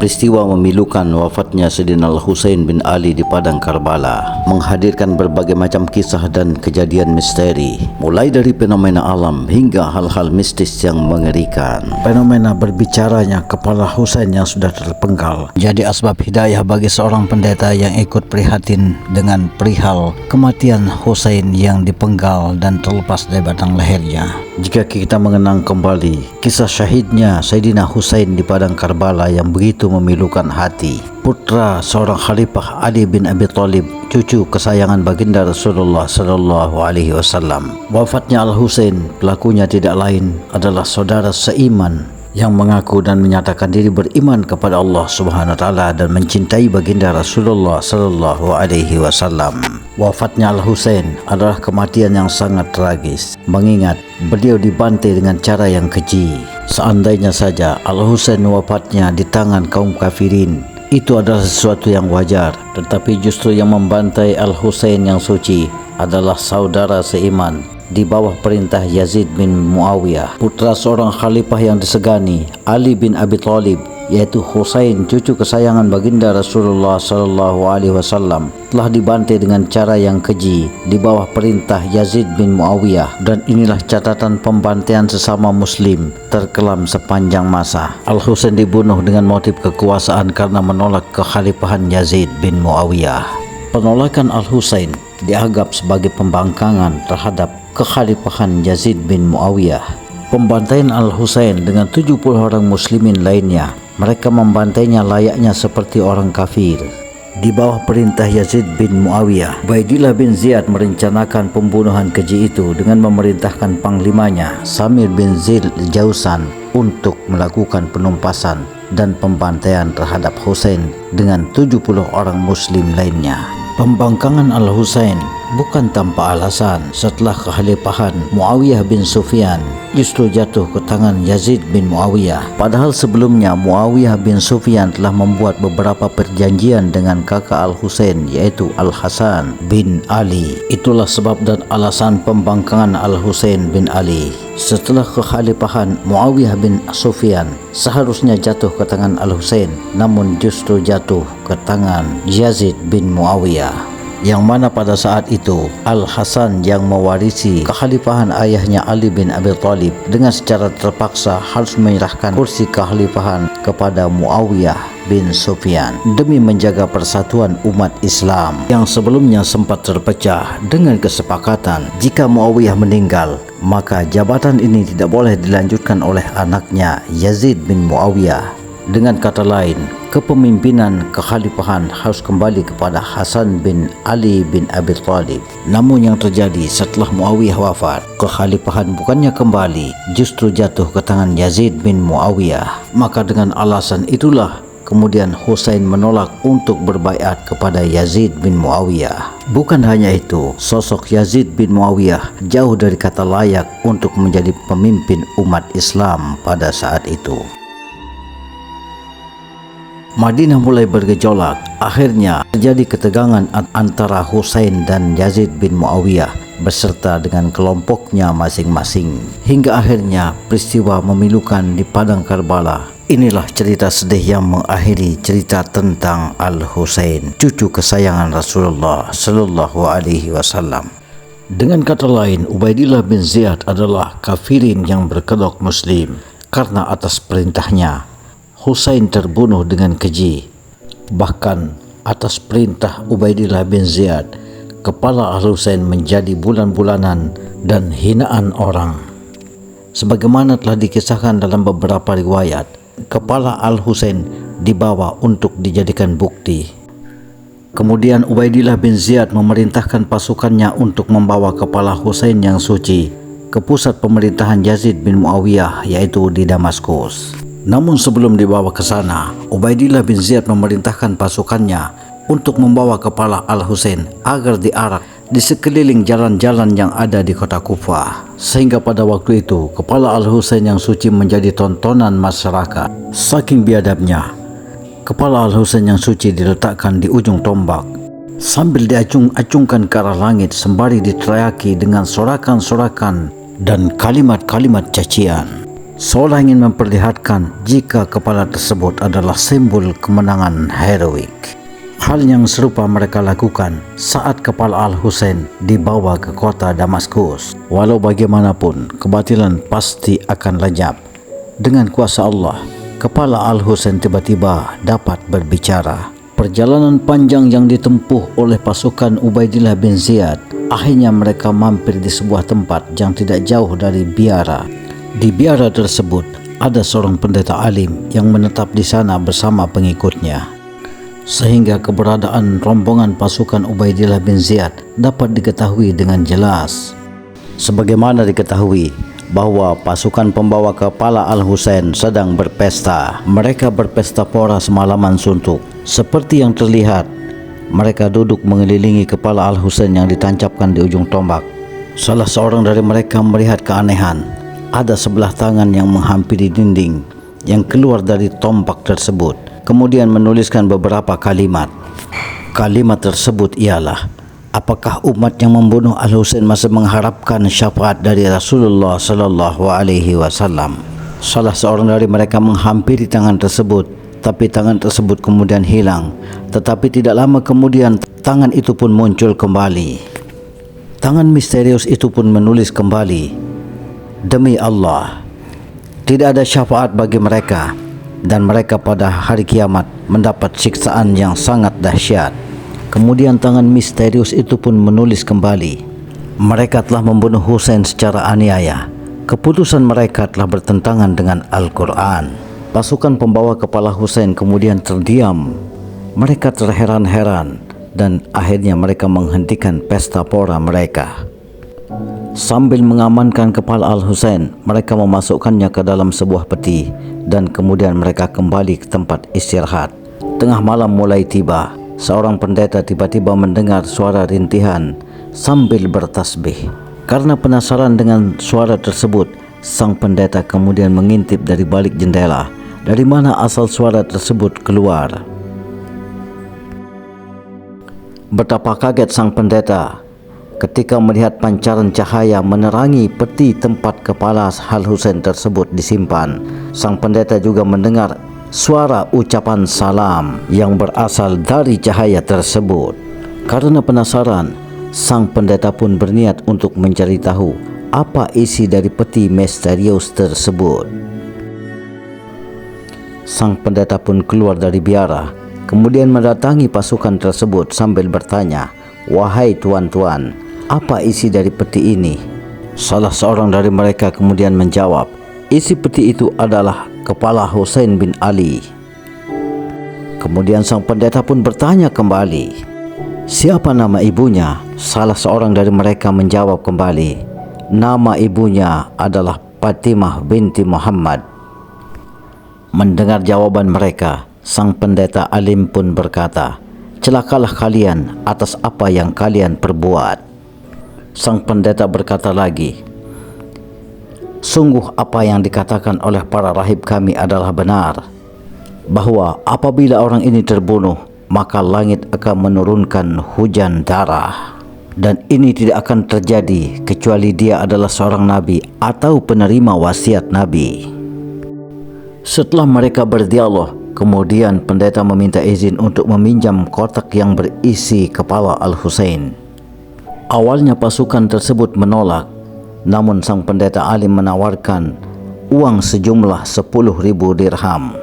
Peristiwa memilukan wafatnya Sayyidina Al-Husain bin Ali di padang Karbala menghadirkan berbagai macam kisah dan kejadian misteri, mulai dari fenomena alam hingga hal-hal mistis yang mengerikan. Fenomena berbicaranya kepala Husain yang sudah terpenggal jadi asbab hidayah bagi seorang pendeta yang ikut prihatin dengan perihal kematian Husain yang dipenggal dan terlepas dari batang lehernya. Jika kita mengenang kembali kisah syahidnya Sayyidina Husain di padang Karbala yang begitu memilukan hati, putra seorang khalifah Ali bin Abi Thalib, cucu kesayangan baginda Rasulullah sallallahu alaihi wasallam. Wafatnya Al-Husain, pelakunya tidak lain adalah saudara seiman yang mengaku dan menyatakan diri beriman kepada Allah Subhanahu wa taala dan mencintai baginda Rasulullah sallallahu alaihi wasallam. Wafatnya Al-Husain adalah kematian yang sangat tragis, mengingat beliau dibantai dengan cara yang keji. Seandainya saja Al-Husain wafatnya di tangan kaum kafirin, itu adalah sesuatu yang wajar, tetapi justru yang membantai Al-Husain yang suci adalah saudara seiman di bawah perintah Yazid bin Muawiyah, putra seorang khalifah yang disegani, Ali bin Abi Thalib, yaitu Husain, cucu kesayangan baginda Rasulullah sallallahu alaihi wasallam, telah dibantai dengan cara yang keji di bawah perintah Yazid bin Muawiyah. Dan inilah catatan pembantaian sesama muslim terkelam sepanjang masa. Al-Husain dibunuh dengan motif kekuasaan karena menolak kekhalifahan Yazid bin Muawiyah. Penolakan Al-Husain dianggap sebagai pembangkangan terhadap kekhalifahan Yazid bin Muawiyah. Pembantaian Al-Husain dengan 70 orang muslimin lainnya, mereka membantainya layaknya seperti orang kafir. Di bawah perintah Yazid bin Muawiyah, Ubaidillah bin Ziyad merencanakan pembunuhan keji itu dengan memerintahkan panglimanya Samir bin Zil Jausan untuk melakukan penumpasan dan pembantaian terhadap Husain dengan 70 orang muslim lainnya. Pembangkangan Al-Husain bukan tanpa alasan. Setelah kekhalifahan Muawiyah bin Sufyan justru jatuh ke tangan Yazid bin Muawiyah. Padahal sebelumnya Muawiyah bin Sufyan telah membuat beberapa perjanjian dengan kakak Al-Husain, yaitu Al-Hasan bin Ali. Itulah sebab dan alasan pembangkangan Al-Husain bin Ali. Setelah kekhalifahan Muawiyah bin Sufyan seharusnya jatuh ke tangan Al-Husain, namun justru jatuh ke tangan Yazid bin Muawiyah, yang mana pada saat itu Al-Hasan yang mewarisi kekhalifahan ayahnya Ali bin Abi Thalib dengan secara terpaksa harus menyerahkan kursi kekhalifahan kepada Muawiyah bin Sufyan demi menjaga persatuan umat Islam yang sebelumnya sempat terpecah dengan kesepakatan jika Muawiyah meninggal, maka jabatan ini tidak boleh dilanjutkan oleh anaknya Yazid bin Muawiyah. Dengan kata lain, kepemimpinan kekhalifahan harus kembali kepada Hasan bin Ali bin Abi Thalib. Namun yang terjadi setelah Muawiyah wafat, kekhalifahan bukannya kembali, justru jatuh ke tangan Yazid bin Muawiyah. Maka dengan alasan itulah kemudian Husain menolak untuk berbaiat kepada Yazid bin Muawiyah. Bukan hanya itu, sosok Yazid bin Muawiyah jauh dari kata layak untuk menjadi pemimpin umat Islam pada saat itu. Madinah mulai bergejolak. Akhirnya terjadi ketegangan antara Husain dan Yazid bin Muawiyah beserta dengan kelompoknya masing-masing, hingga akhirnya peristiwa memilukan di padang Karbala. Inilah cerita sedih yang mengakhiri cerita tentang Al-Husain, cucu kesayangan Rasulullah sallallahu alaihi wasallam. Dengan kata lain, Ubaidillah bin Ziyad adalah kafirin yang berkedok muslim karena atas perintahnya Husain terbunuh dengan keji. Bahkan atas perintah Ubaidillah bin Ziyad, kepala Al-Husain menjadi bulan-bulanan dan hinaan orang. Sebagaimana telah dikisahkan dalam beberapa riwayat, kepala Al-Husain dibawa untuk dijadikan bukti. Kemudian Ubaidillah bin Ziyad memerintahkan pasukannya untuk membawa kepala Husain yang suci ke pusat pemerintahan Yazid bin Muawiyah, yaitu di Damaskus. Namun sebelum dibawa ke sana, Ubaidillah bin Ziyad memerintahkan pasukannya untuk membawa kepala Al-Husain agar diarak di sekeliling jalan-jalan yang ada di kota Kufah. Sehingga pada waktu itu, kepala Al-Husain yang suci menjadi tontonan masyarakat. Saking biadabnya, kepala Al-Husain yang suci diletakkan di ujung tombak sambil diacung-acungkan ke arah langit sembari diteriaki dengan sorakan-sorakan dan kalimat-kalimat cacian. seolah ingin memperlihatkan jika kepala tersebut adalah simbol kemenangan heroik. Hal yang serupa mereka lakukan saat kepala Al-Husain dibawa ke kota Damaskus. Walau bagaimanapun, kebatilan pasti akan lenyap. Dengan kuasa Allah, kepala Al-Husain tiba-tiba dapat berbicara. Perjalanan panjang yang ditempuh oleh pasukan Ubaidillah bin Ziyad, akhirnya mereka mampir di sebuah tempat yang tidak jauh dari biara. Di biara tersebut ada seorang pendeta alim yang menetap di sana bersama pengikutnya, sehingga keberadaan rombongan pasukan Ubaidillah bin Ziyad dapat diketahui dengan jelas. Sebagaimana diketahui bahwa pasukan pembawa kepala Al-Husain sedang berpesta. Mereka berpesta pora semalaman suntuk. Seperti yang terlihat, mereka duduk mengelilingi kepala Al-Husain yang ditancapkan di ujung tombak. Salah seorang dari mereka melihat keanehan. Ada sebelah tangan yang menghampiri dinding yang keluar dari tombak tersebut, kemudian menuliskan beberapa kalimat. Kalimat tersebut ialah, apakah umat yang membunuh Al-Husain masih mengharapkan syafaat dari Rasulullah sallallahu alaihi wasallam? Salah seorang dari mereka menghampiri tangan tersebut, tapi tangan tersebut kemudian hilang. Tetapi tidak lama kemudian tangan itu pun muncul kembali. Tangan misterius itu pun menulis kembali, demi Allah, tidak ada syafaat bagi mereka, dan mereka pada hari kiamat mendapat siksaan yang sangat dahsyat. Kemudian tangan misterius itu pun menulis kembali, mereka telah membunuh Husain secara aniaya. Keputusan mereka telah bertentangan dengan Al-Quran. Pasukan pembawa kepala Husain kemudian terdiam. Mereka terheran-heran dan akhirnya mereka menghentikan pesta pora mereka. Sambil mengamankan kepala Al-Husain, mereka memasukkannya ke dalam sebuah peti dan kemudian mereka kembali ke tempat istirahat. Tengah malam mulai tiba. Seorang pendeta tiba-tiba mendengar suara rintihan sambil bertasbih. Karena penasaran dengan suara tersebut, sang pendeta kemudian mengintip dari balik jendela dari mana asal suara tersebut keluar. Betapa kaget sang pendeta ketika melihat pancaran cahaya menerangi peti tempat kepala Al-Husain tersebut disimpan. Sang pendeta juga mendengar suara ucapan salam yang berasal dari cahaya tersebut. Karena penasaran, sang pendeta pun berniat untuk mencari tahu apa isi dari peti misterius tersebut. Sang pendeta pun keluar dari biara, kemudian mendatangi pasukan tersebut sambil bertanya, "Wahai tuan-tuan, apa isi dari peti ini?" Salah seorang dari mereka kemudian menjawab, "Isi peti itu adalah kepala Husain bin Ali." Kemudian sang pendeta pun bertanya kembali, "Siapa nama ibunya?" Salah seorang dari mereka menjawab kembali, "Nama ibunya adalah Fatimah binti Muhammad." Mendengar jawaban mereka, sang pendeta alim pun berkata, "Celakalah kalian atas apa yang kalian perbuat." Sang pendeta berkata lagi, "Sungguh apa yang dikatakan oleh para rahib kami adalah benar, bahwa apabila orang ini terbunuh, maka langit akan menurunkan hujan darah. Dan ini tidak akan terjadi kecuali dia adalah seorang nabi atau penerima wasiat nabi." Setelah mereka berdialog, kemudian pendeta meminta izin untuk meminjam kotak yang berisi kepala Al-Husain. Awalnya pasukan tersebut menolak, namun sang pendeta alim menawarkan uang sejumlah 10.000 dirham.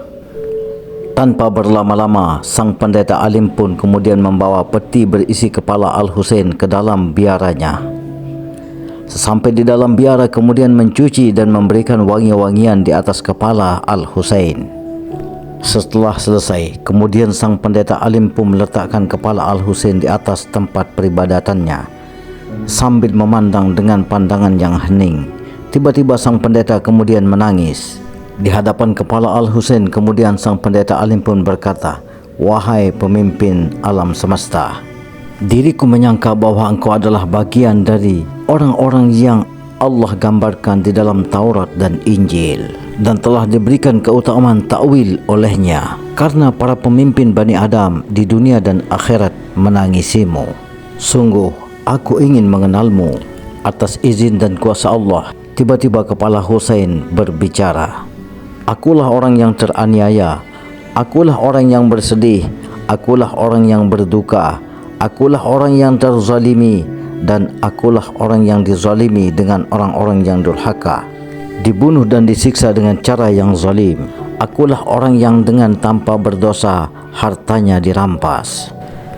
Tanpa berlama-lama, sang pendeta alim pun kemudian membawa peti berisi kepala Al-Husain ke dalam biaranya. Sesampai di dalam biara, kemudian mencuci dan memberikan wangi-wangian di atas kepala Al-Husain. Setelah selesai, kemudian sang pendeta alim pun meletakkan kepala Al-Husain di atas tempat peribadatannya sambil memandang dengan pandangan yang hening. Tiba-tiba sang pendeta kemudian menangis. Di hadapan kepala Al-Husain, kemudian sang pendeta alim pun berkata, "Wahai pemimpin alam semesta, diriku menyangka bahwa engkau adalah bagian dari orang-orang yang Allah gambarkan di dalam Taurat dan Injil dan telah diberikan keutamaan ta'wil olehnya, karena para pemimpin Bani Adam di dunia dan akhirat menangisimu. Sungguh aku ingin mengenalmu. Atas izin dan kuasa Allah, Tiba-tiba kepala Husain berbicara, "Akulah orang yang teraniaya, akulah orang yang bersedih, akulah orang yang berduka, akulah orang yang terzalimi, dan akulah orang yang dizalimi dengan orang-orang yang durhaka, dibunuh dan disiksa dengan cara yang zalim. Akulah orang yang dengan tanpa berdosa hartanya dirampas.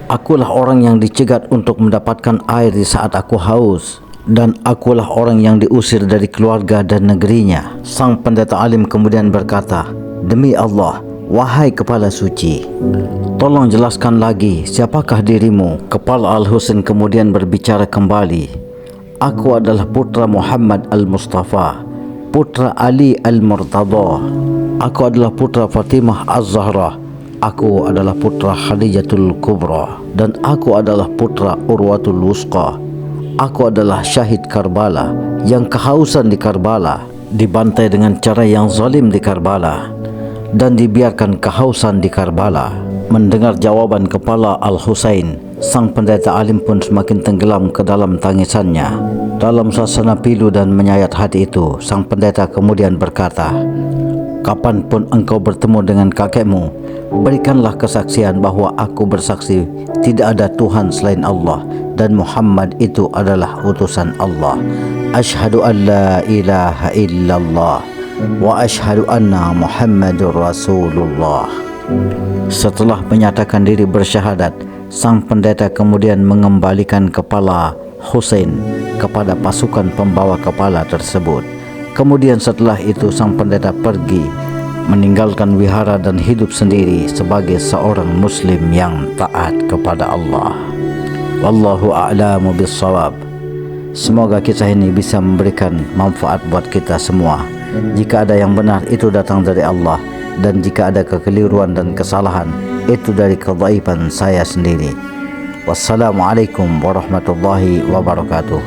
Akulah orang yang dicegat untuk mendapatkan air di saat aku haus, dan akulah orang yang diusir dari keluarga dan negerinya." Sang pendeta alim kemudian berkata, "Demi Allah, wahai kepala suci, tolong jelaskan lagi siapakah dirimu?" Kepala Al-Husain kemudian berbicara kembali, "Aku adalah putra Muhammad Al-Mustafa, putra Ali Al-Murtada. Aku adalah putra Fatimah Az-Zahra. Aku adalah putra Khadijatul Kubra. Dan aku adalah putra Urwatul Wusqa. Aku adalah syahid Karbala yang kehausan di Karbala, dibantai dengan cara yang zalim di Karbala, dan dibiarkan kehausan di Karbala." Mendengar jawaban kepala Al-Husain, sang pendeta alim pun semakin tenggelam ke dalam tangisannya. Dalam suasana pilu dan menyayat hati itu, sang pendeta kemudian berkata, "Kapanpun engkau bertemu dengan kakekmu, berikanlah kesaksian bahwa aku bersaksi tidak ada Tuhan selain Allah dan Muhammad itu adalah utusan Allah. Asyhadu an la ilaha illallah wa asyhadu anna Muhammadur Rasulullah." Setelah menyatakan diri bersyahadat, sang pendeta kemudian mengembalikan kepala Husain kepada pasukan pembawa kepala tersebut. Kemudian setelah itu sang pendeta pergi meninggalkan wihara dan hidup sendiri sebagai seorang muslim yang taat kepada Allah. Wallahu a'lamu bissawab. Semoga kisah ini bisa memberikan manfaat buat kita semua. Jika ada yang benar, itu datang dari Allah, dan jika ada kekeliruan dan kesalahan, itu dari kedhaipan saya sendiri. Wassalamualaikum warahmatullahi wabarakatuh.